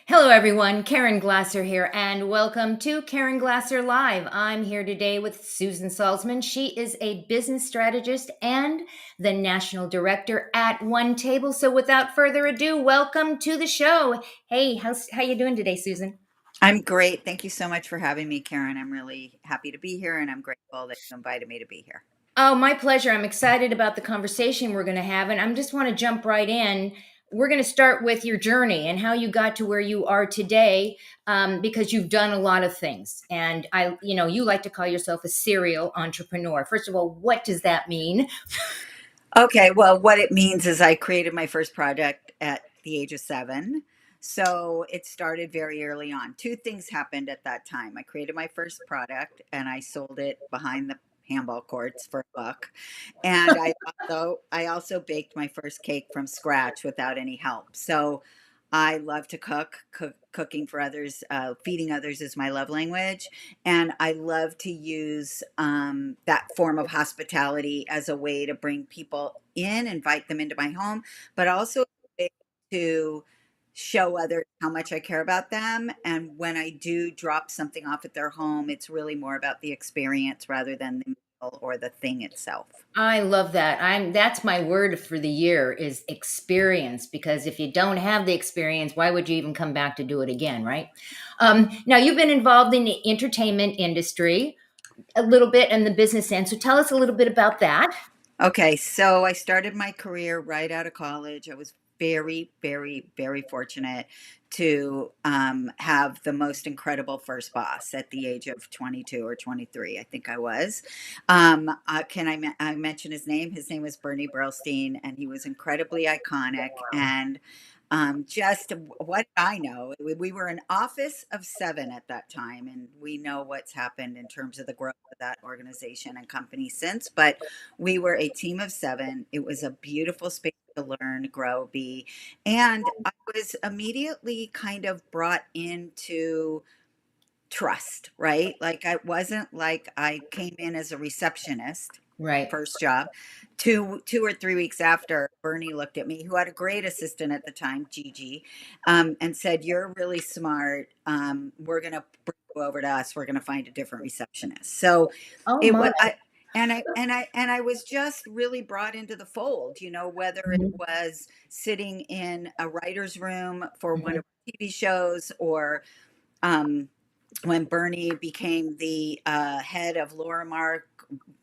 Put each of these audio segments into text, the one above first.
Hello, everyone. Caren Glasser here, and welcome to Caren Glasser Live. I'm here today with Susan Salzman. She is a business strategist and the national director at One Table. So, without further ado, welcome to the show. Hey, how you doing today, Susan? I'm great. Thank you so much for having me, Karen. I'm really happy to be here and I'm grateful that you invited me to be here. Oh, my pleasure. I'm excited about the conversation we're going to have, and I just want to jump right in. We're going to start with your journey and how you got to where you are today, because you've done a lot of things. And you like to call yourself a serial entrepreneur. First of all, what does that mean? Okay, well, what it means is I created my first project at the age of 7. So it started very early on. Two things happened at that time. I created my first product and I sold it behind the handball courts for a buck. And I also baked my first cake from scratch without any help. So I love to cook. Cooking for others, feeding others is my love language. And I love to use that form of hospitality as a way to bring people in, invite them into my home, but also a way to show others how much I care about them. And when I do drop something off at their home, it's really more about the experience rather than the meal or the thing itself. I love that. That's my word for the year is experience, because if you don't have the experience, why would you even come back to do it again, right? Now you've been involved in the entertainment industry a little bit and the business end. So tell us a little bit about that. Okay, so I started my career right out of college. I was very, very, very fortunate to have the most incredible first boss at the age of 22 or 23, I think I was. I mention his name? His name was Bernie Brillstein, and he was incredibly iconic. And just what I know, we were an office of 7 at that time, and we know what's happened in terms of the growth of that organization and company since. But we were a team of 7. It was a beautiful space to learn, grow, be. And I was immediately kind of brought into trust, right? Like I wasn't like I came in as a receptionist, Right. first job. Two or 3 weeks after, Bernie looked at me, who had a great assistant at the time, Gigi, and said, "You're really smart. We're gonna bring you over to us. We're gonna find a different receptionist." So Oh it my. was I was just really brought into the fold, whether it Mhm. was sitting in a writer's room for one Mhm. of our TV shows or um, when Bernie became the head of Loremark,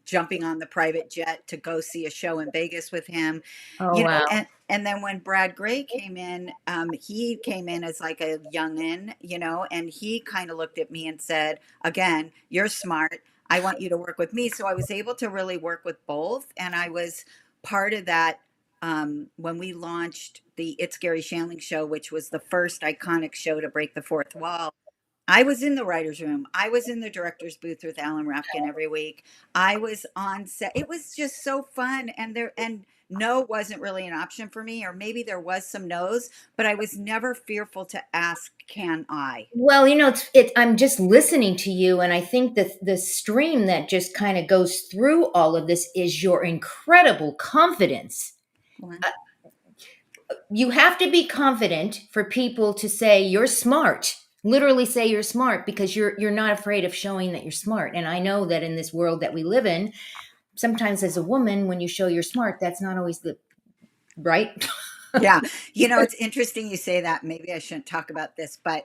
jumping on the private jet to go see a show in Vegas with him, Oh wow. and then when Brad Gray came in, he came in as like a youngin, and he kind of looked at me and said, "Again, you're smart. I want you to work with me." So I was able to really work with both, and I was part of that. When we launched the It's Gary Shandling show, which was the first iconic show to break the fourth wall, I was in the writer's room. I was in the director's booth with Alan Rapkin every week. I was on set. It was just so fun. And no wasn't really an option for me, or maybe there was some no's, but I was never fearful to ask, can I? Well, I'm just listening to you, and I think that the stream that just kind of goes through all of this is your incredible confidence. Well, You have to be confident for people to say you're smart. Literally say you're smart, because you're not afraid of showing that you're smart. And I know that in this world that we live in, sometimes as a woman, when you show you're smart, that's not always the right. yeah. It's interesting you say that. Maybe I shouldn't talk about this, but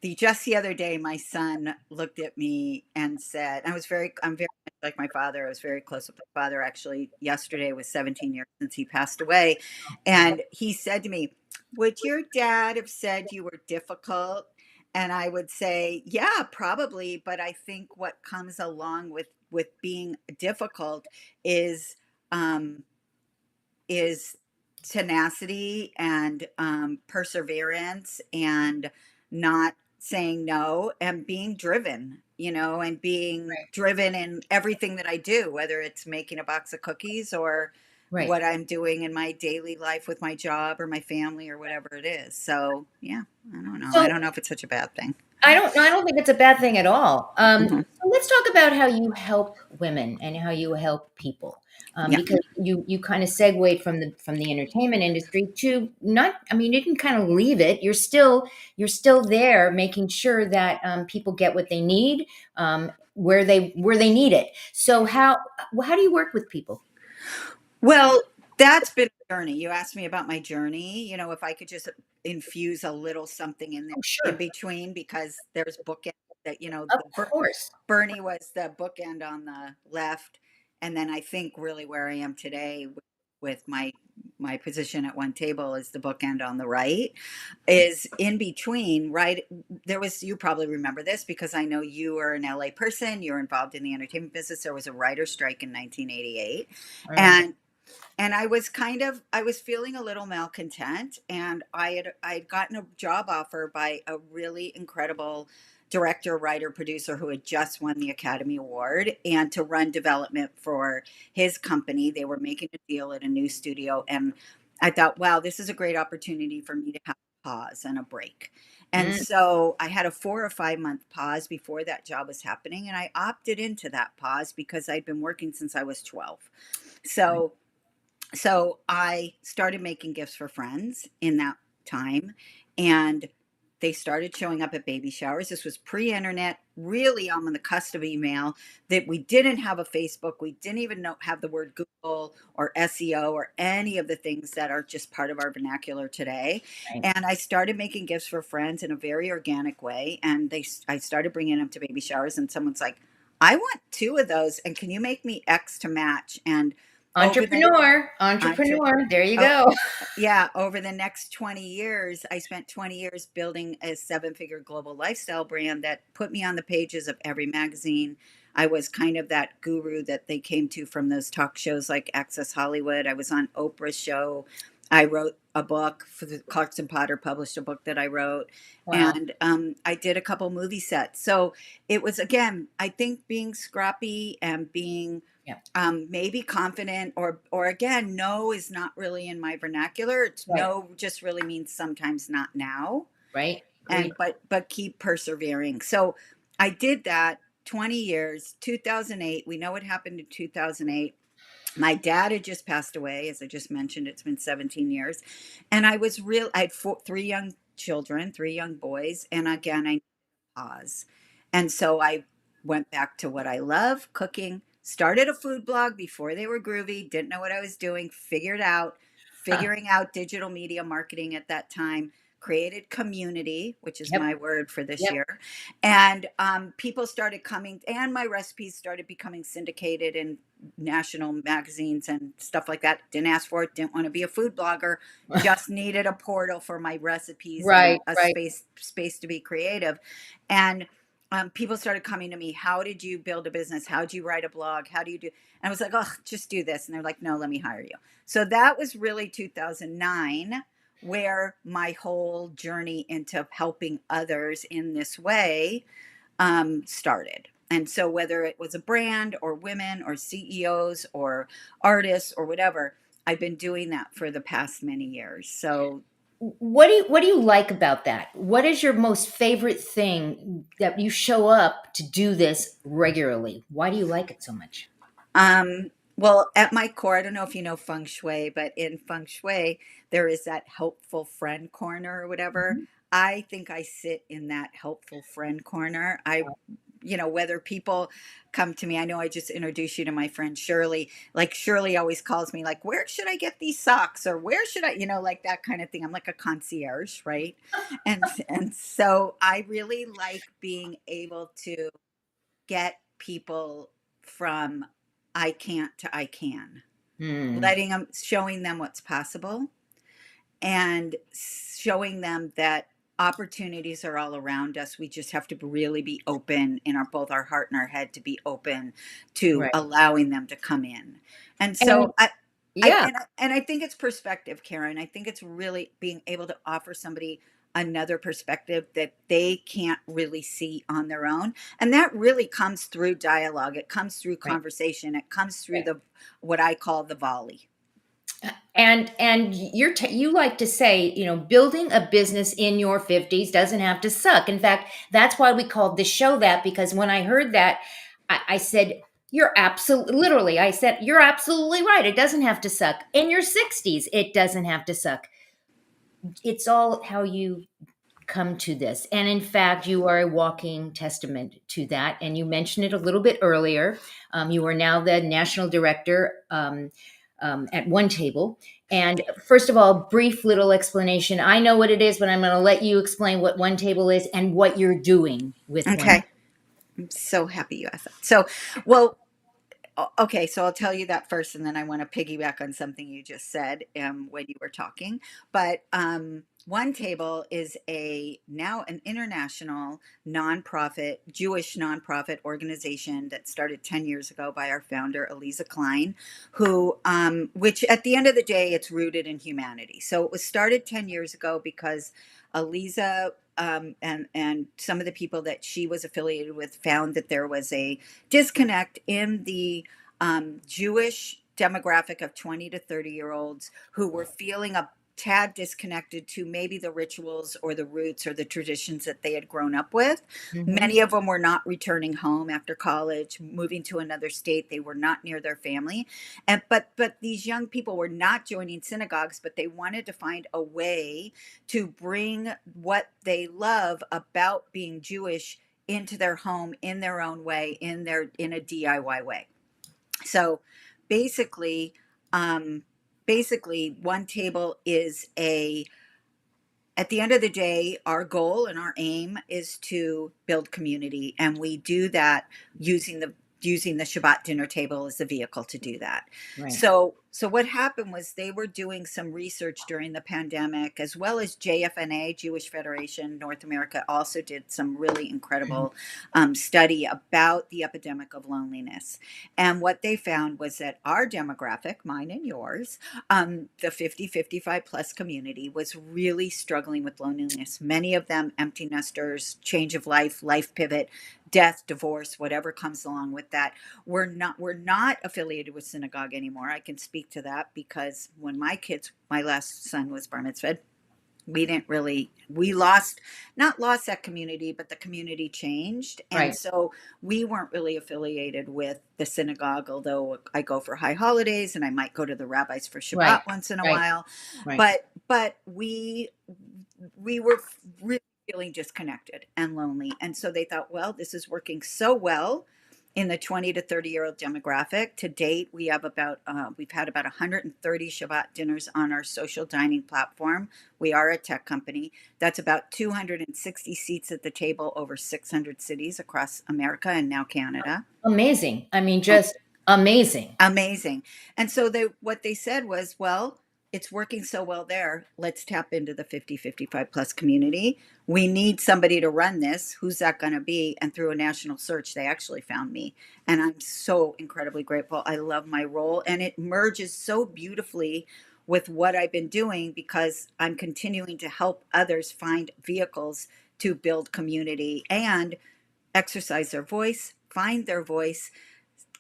just the other day, my son looked at me and said, I'm very much like my father. I was very close with my father. Actually, yesterday was 17 years since he passed away. And he said to me, "Would your dad have said you were difficult?" And I would say, "Yeah, probably. But I think what comes along with being difficult is, um, is tenacity and perseverance and not saying no and being driven, and being driven in everything that I do, whether it's making a box of cookies or Right. what I'm doing in my daily life with my job or my family or whatever it is. So, yeah, I don't know. I So don't know if it's such a bad thing. I don't think it's a bad thing at all. Mhm. So let's talk about how you help women and how you help people. Yeah. Because you kind of segued from the entertainment industry to not. I mean, you didn't kind of leave it. You're still there, making sure that people get what they need, where they need it. So how do you work with people? Well, that's been a journey. You asked me about my journey. If I could just infuse a little something in there Oh, in sure, between, because there's bookend that, of course. Bernie was the bookend on the left, and then I think really where I am today with my position at one table is the bookend on the right. Is in between, right? There was, you probably remember this because I know you are an LA person, you're involved in the entertainment business. There was a writer strike in 1988, I remember. and I was feeling a little malcontent, and I had gotten a job offer by a really incredible director, writer, producer who had just won the Academy Award, and to run development for his company. They were making a deal at a new studio, and I thought, wow, this is a great opportunity for me to have a pause and a break. And Mm, so I had a 4 or 5 month pause before that job was happening, and I opted into that pause because I'd been working since I was 12. right. So I started making gifts for friends in that time, and they started showing up at baby showers. This was pre-internet, really on the cusp of email. That we didn't have a Facebook, we didn't even have the word Google or SEO or any of the things that are just part of our vernacular today. Right. And I started making gifts for friends in a very organic way, and I started bringing them to baby showers, and someone's like, I want two of those, and can you make me X to match? And over the entre- Entrepreneur. There you oh, go. yeah, over the next 20 years, I spent 20 years building a seven-figure global lifestyle brand that put me on the pages of every magazine. I was kind of that guru that they came to from those talk shows like Access Hollywood. I was on Oprah's show. I wrote a book for the Clarkson Potter published a book that I wrote, Wow. and I did a couple movie sets. So it was, again, I think, being scrappy and being Yeah. maybe confident, or again, no is not really in my vernacular. It's Right. no just really means sometimes not now, Right. and Agreed. but keep persevering. So I did that 20 years. 2008, we know what happened in 2008. My dad had just passed away, as I just mentioned. It's been 17 years, and I had three young children, three young boys, and again, I pause. And so I went back to what I love, cooking, started a food blog before they were groovy, didn't know what I was doing, figuring out digital media marketing at that time, created community, which is Yep. my word for this Yep. year. And people started coming, and my recipes started becoming syndicated in national magazines and stuff like that. Didn't ask for it, didn't want to be a food blogger, just needed a portal for my recipes and Right. a Right. space to be creative. And people started coming to me, how did you build a business, how do you write a blog, how do you do, and I was like, oh, just do this. And they're like, no, let me hire you. So that was really 2009, where my whole journey into helping others in this way started. And so whether it was a brand or women or CEOs or artists or whatever, I've been doing that for the past many years. So What do you like about that? What is your most favorite thing that you show up to do this regularly? Why do you like it so much? well, at my core, I don't know if you know feng shui, but in feng shui, there is that helpful friend corner or whatever. Mhm. I think I sit in that helpful friend corner. Whether people come to me, I know I just introduced you to my friend Shirley. Like, Shirley always calls me, like, where should I get these socks? Or where should I, like that kind of thing. I'm like a concierge, right? And so I really like being able to get people from I can't to I can, Hmm. showing them what's possible, and showing them that opportunities are all around us. We just have to really be open in both our heart and our head, to be open to Right. allowing them to come in. And And so I, I yeah, and, I and I think it's perspective, Karen. I think it's really being able to offer somebody another perspective that they can't really see on their own. And that really comes through dialogue. It comes through right. conversation. It comes through Right. the what I call the volley. And you like to say, building a business in your 50s doesn't have to suck. In fact, that's why we called the show that, because when I heard that, I said, You're absolutely, literally, I said, you're absolutely right. It doesn't have to suck. In your 60s, it doesn't have to suck. It's all how you come to this. And in fact, you are a walking testament to that. And you mentioned it a little bit earlier. You are now the national director at One Table. And first of all, brief little explanation. I know what it is, but I'm going to let you explain what One Table is and what you're doing with One. Okay. I'm so happy you asked that. So, well, okay, so I'll tell you that first, and then I want to piggyback on something you just said when you were talking. But One Table is a now an international nonprofit, Jewish nonprofit organization that started 10 years ago by our founder, Eliza Klein, who, which at the end of the day, it's rooted in humanity. So it was started 10 years ago because Eliza and some of the people that she was affiliated with found that there was a disconnect in the Jewish demographic of 20 to 30-year-olds who were feeling a tad disconnected to maybe the rituals or the roots or the traditions that they had grown up with. Mhm. Many of them were not returning home after college, moving to another state. They were not near their family. And but these young people were not joining synagogues, but they wanted to find a way to bring what they love about being Jewish into their home in their own way, in a DIY way. So basically, um, basically, One Table is a at the end of the day, our goal and our aim is to build community, and we do that using the Shabbat dinner table as the vehicle to do that. Right. So what happened was they were doing some research during the pandemic, as well as JFNA, Jewish Federation North America, also did some really Mhm. incredible study about the epidemic of loneliness. And what they found was that our demographic, mine and yours, the 50-55 plus community was really struggling with loneliness. Many of them empty nesters, change of life, life pivot, death, divorce, whatever comes along with that. We're not affiliated with synagogue anymore. I can speak to that because when my last son was bar mitzvahed, we didn't really we lost not lost that community, but the community changed, and Right. so we weren't really affiliated with the synagogue, although I go for high holidays and I might go to the rabbis for Right. Shabbat once in a Right. while. Right. But we were really feeling disconnected and lonely, and so they thought, well, this is working so well in the 20 to 30-year-old demographic. To date, we've had about 130 Shabbat dinners on our social dining platform. We are a tech company. That's about 260 seats at the table over 600 cities across America and now Canada. Amazing. I mean, just amazing. Amazing. And so what they said was, well, it's working so well there. Let's tap into the 50-55 plus community. We need somebody to run this. Who's that going to be? And through a national search, they actually found me. And I'm so incredibly grateful. I love my role, and it merges so beautifully with what I've been doing because I'm continuing to help others find vehicles to build community and exercise their voice, find their voice,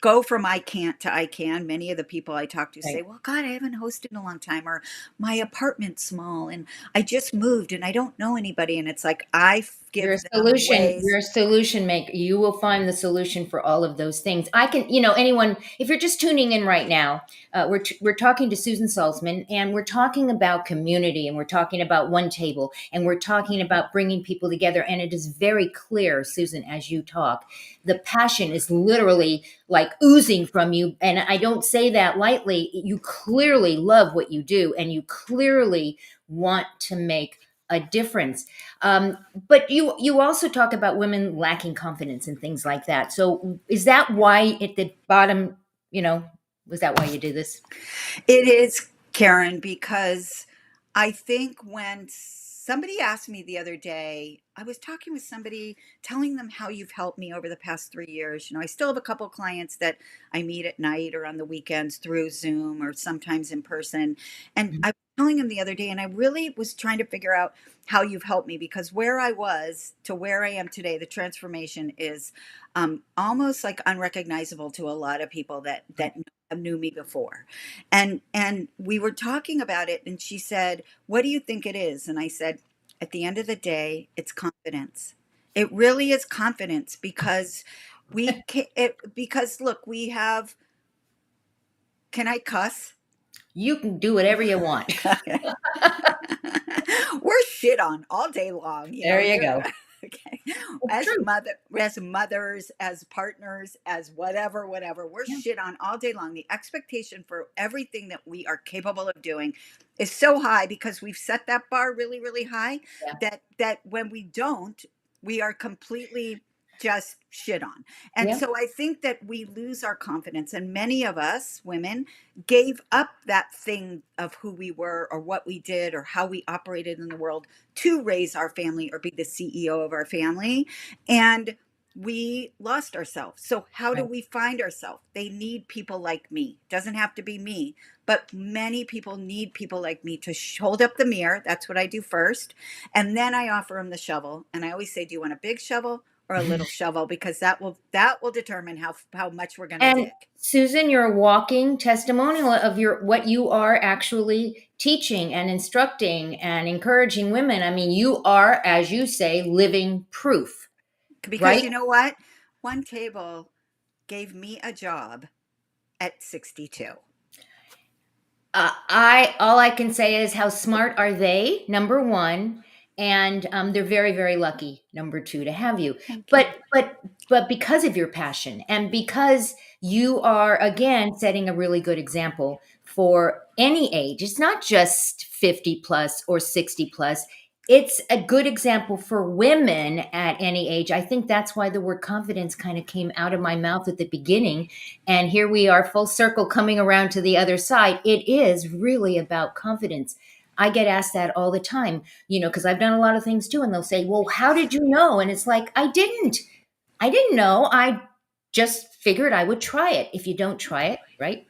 go from I can't to I can. Many of the people I talk to say, Right. well, God, I haven't hosted in a long time, or my apartment's small and I just moved and I don't know anybody. And it's like, You're a give them solution. You're ways. a solution maker. You will find the solution for all of those things. I can, anyone. If you're just tuning in right now, we're talking to Susan Salzman, and we're talking about community, and we're talking about One Table, and we're talking about bringing people together. And it is very clear, Susan, as you talk, the passion is literally like oozing from you. And I don't say that lightly. You clearly love what you do, and you clearly want to make a difference. But you also talk about women lacking confidence and things like that. So is that why at the bottom, you know, was that why you do this? It is, Karen, because I think when somebody asked me the other day, I was talking with somebody telling them how you've helped me over the past 3 years. I still have a couple clients that I meet at night or on the weekends through Zoom or sometimes in person. And Mhm. I was telling him the other day, and I really was trying to figure out how you've helped me because where I was to where I am today, the transformation is almost like unrecognizable to a lot of people that knew me before. And we were talking about it, and she said, what do you think it is? And I said, at the end of the day, it's confidence. It really is confidence because because look, we have, can I cuss? You can do whatever you want. We're shit on all day long, There you you're go. okay. It's true. As mothers, as partners, as whatever, we're Yeah. shit on all day long. The expectation for everything that we are capable of doing is so high because we've set that bar really, really high Yeah. that when we don't, we are completely just shit on. And Yeah. so I think that we lose our confidence, and many of us women gave up that thing of who we were or what we did or how we operated in the world to raise our family or be the CEO of our family. And we lost ourselves. So how do Right. we find ourselves? They need people like me. Doesn't have to be me, but many people need people like me to hold up the mirror. That's what I do first. And then I offer them the shovel. And I always say, do you want a big shovel or a little shovel? Because that will determine how much we're going to And dig. Susan, you're a walking testimonial of your what you are actually teaching and instructing and encouraging women. I mean, you are, as you say, living proof, Because right? you know what? One table gave me a job at 62. I all I can say is how smart are they? Number one, and they're very very lucky. Number two, to have you. Thank But you. but but because of your passion and because you are again setting a really good example for any age. It's not just 50 plus or 60 plus. It's a good example for women at any age. I think that's why the word confidence kind of came out of my mouth at the beginning, and here we are, full circle, coming around to the other side. It is really about confidence. I get asked that all the time, because I've done a lot of things too. And they'll say, well, how did you know? And it's like, I didn't. I didn't know. I just figured I would try it. If you don't try it, right,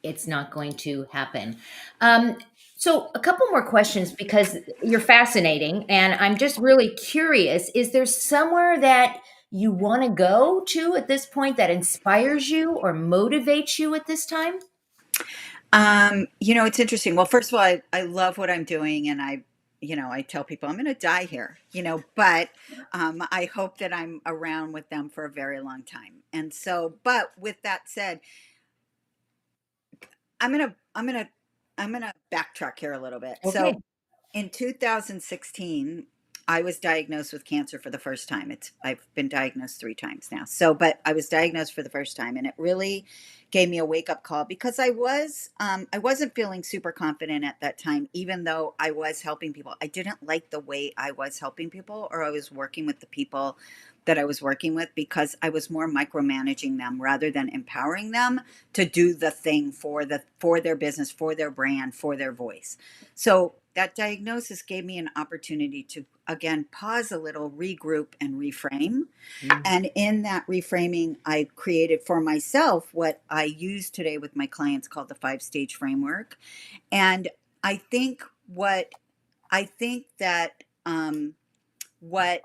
it's not going to happen. Um, so, a couple more questions because you're fascinating, and I'm just really curious. Is there somewhere that you want to go to at this point that inspires you or motivates you at this time? It's interesting. Well, first of all, I love what I'm doing, and I tell people I'm going to die here, but I hope that I'm around with them for a very long time. And so, but with that said, I'm gonna backtrack here a little bit. Okay. So in 2016, I was diagnosed with cancer for the first time. I've been diagnosed 3 times now. So, but I was diagnosed for the first time, and it really gave me a wake up call because I wasn't feeling super confident at that time, even though I was helping people. I didn't like the way I was helping people, or I was working with the people that I was working with, because I was more micromanaging them rather than empowering them to do the thing for their business, for their brand, for their voice. So that diagnosis gave me an opportunity to again pause a little, regroup, and reframe. Mm. And in that reframing, I created for myself what I use today with my clients called the 5 stage framework. And I think that what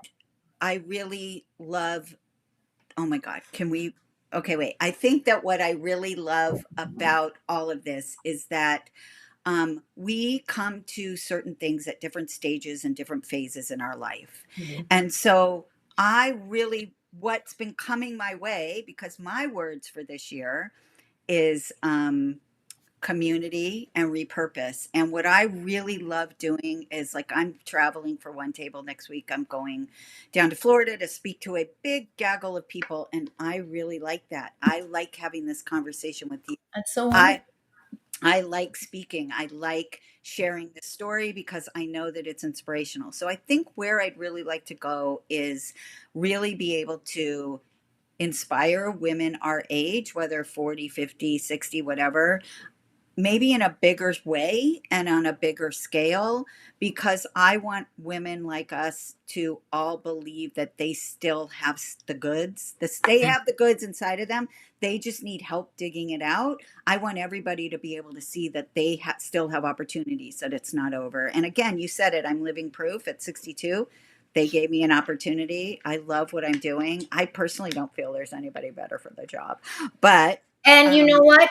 I really love, oh my God, can we? Okay, wait. I think that what I really love about all of this is that we come to certain things at different stages and different phases in our life. Mhm. And so what's been coming my way, because my words for this year is community and repurpose. And what I really love doing is, like, I'm traveling for one table next week. I'm going down to Florida to speak to a big gaggle of people. And I really like that. I like having this conversation with you. That's so wonderful. I I like speaking. I like sharing the story because I know that it's inspirational. So I think where I'd really like to go is really be able to inspire women our age, whether 40, 50, 60, whatever, maybe in a bigger way and on a bigger scale, because I want women like us to all believe that they still have the goods. They Mm. have the goods inside of them. They just need help digging it out. I want everybody to be able to see that they still have opportunities, that it's not over. And again, you said it, I'm living proof at 62. They gave me an opportunity. I love what I'm doing. I personally don't feel there's anybody better for the job, but And you know um, what?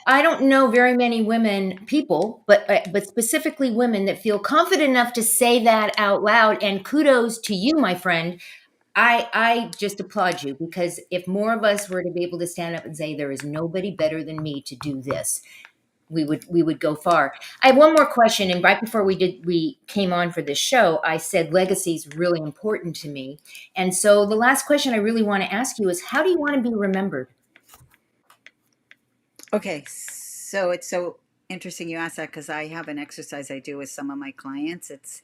I don't know very many women, people, but specifically women that feel confident enough to say that out loud. And kudos to you, my friend. I just applaud you, because if more of us were to be able to stand up and say there is nobody better than me to do this, we would go far. I have one more question, and right before we came on for this show, I said legacy is really important to me. And so the last question I really want to ask you is, how do you want to be remembered? Okay, so it's so interesting you asked that because I have an exercise I do with some of my clients. It's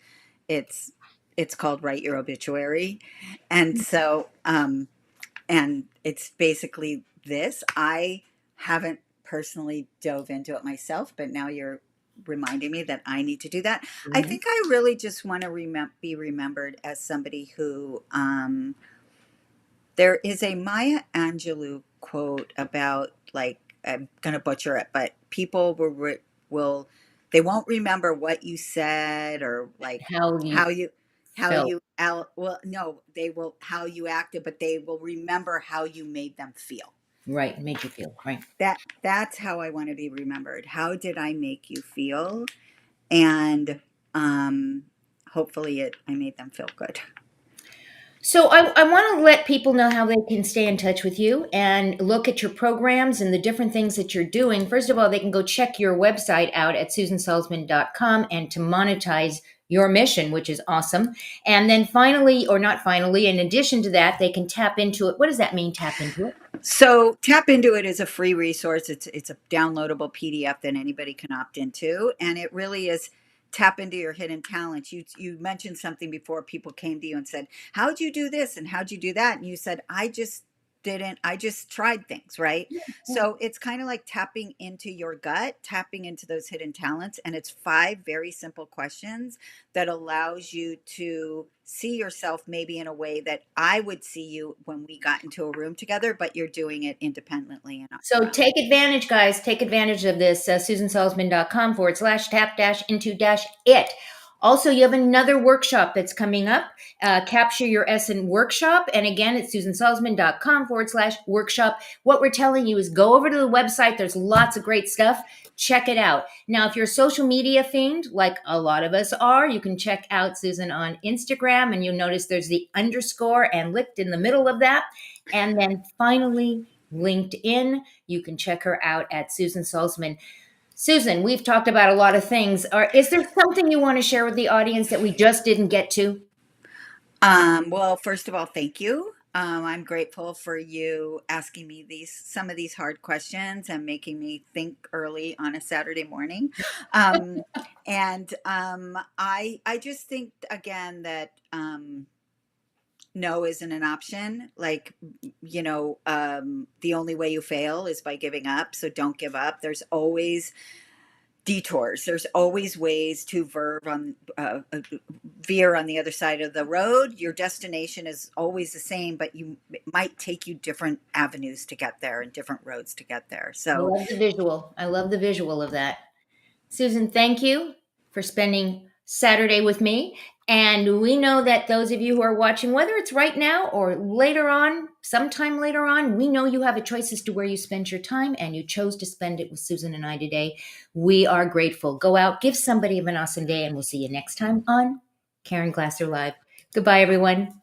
it's called Write Your Obituary, and and it's basically this. I haven't personally dove into it myself, but now you're reminding me that I need to do that. I Mhm. think I really just want to be remembered as somebody who there is a Maya Angelou quote about, like, I'm gonna butcher it, but people will they won't remember what you said, or like How you how you felt, well, no, they will how you acted, but they will remember how you made them feel. right, made you feel, right? That's how I want to be remembered. How did I make you feel? And um hopefully it I made them feel good. So I want to let people know how they can stay in touch with you and look at your programs and the different things that you're doing. First of all, they can go check your website out at susansalzman.com and to monetize your mission, which is awesome. And then finally, or not finally, in addition to that, they can tap into it. What does that mean, tap into it? So Tap Into It is a free resource. It's a downloadable PDF that anybody can opt into, and it really is tap into your hidden talents. You mentioned something before. People came to you and said, "How'd you do this?" and "How'd you do that?" And you said, "I just didn't. I just tried things, right?" Yeah. So it's kind of like tapping into your gut, tapping into those hidden talents, and it's five very simple questions that allows you to see yourself maybe in a way that I would see you when we got into a room together, but you're doing it independently and on So your own. take advantage, guys. Take advantage of this. SusanSalzman.com/tap dash into dash it. Also, you have another workshop that's coming up, Capture Your Essence Workshop. And again, it's SusanSalzman.com/workshop. What we're telling you is go over to the website. There's lots of great stuff. Check it out. Now, if you're a social media fiend, like a lot of us are, you can check out Susan on Instagram, and you'll notice there's the underscore and licked in the middle of that. And then finally, LinkedIn. You can check her out at Susan Salzman. Susan, we've talked about a lot of things. Is there something you want to share with the audience that we just didn't get to? Well, first of all, thank you. I'm grateful for you asking me these some of these hard questions and making me think early on a Saturday morning. Um, I just think again that no isn't an option. Like, the only way you fail is by giving up. So don't give up. There's always detours. There's always ways to veer on the other side of the road. Your destination is always the same, but it might take you different avenues to get there and different roads to get there. I So, love the visual. I love the visual of that. Susan, thank you for spending Saturday with me. And we know that those of you who are watching, whether it's right now or later on, sometime later on, we know you have a choice as to where you spend your time, and you chose to spend it with Susan and I today. We are grateful. Go out, give somebody an awesome day, and we'll see you next time on Caren Glasser Live. Goodbye, everyone.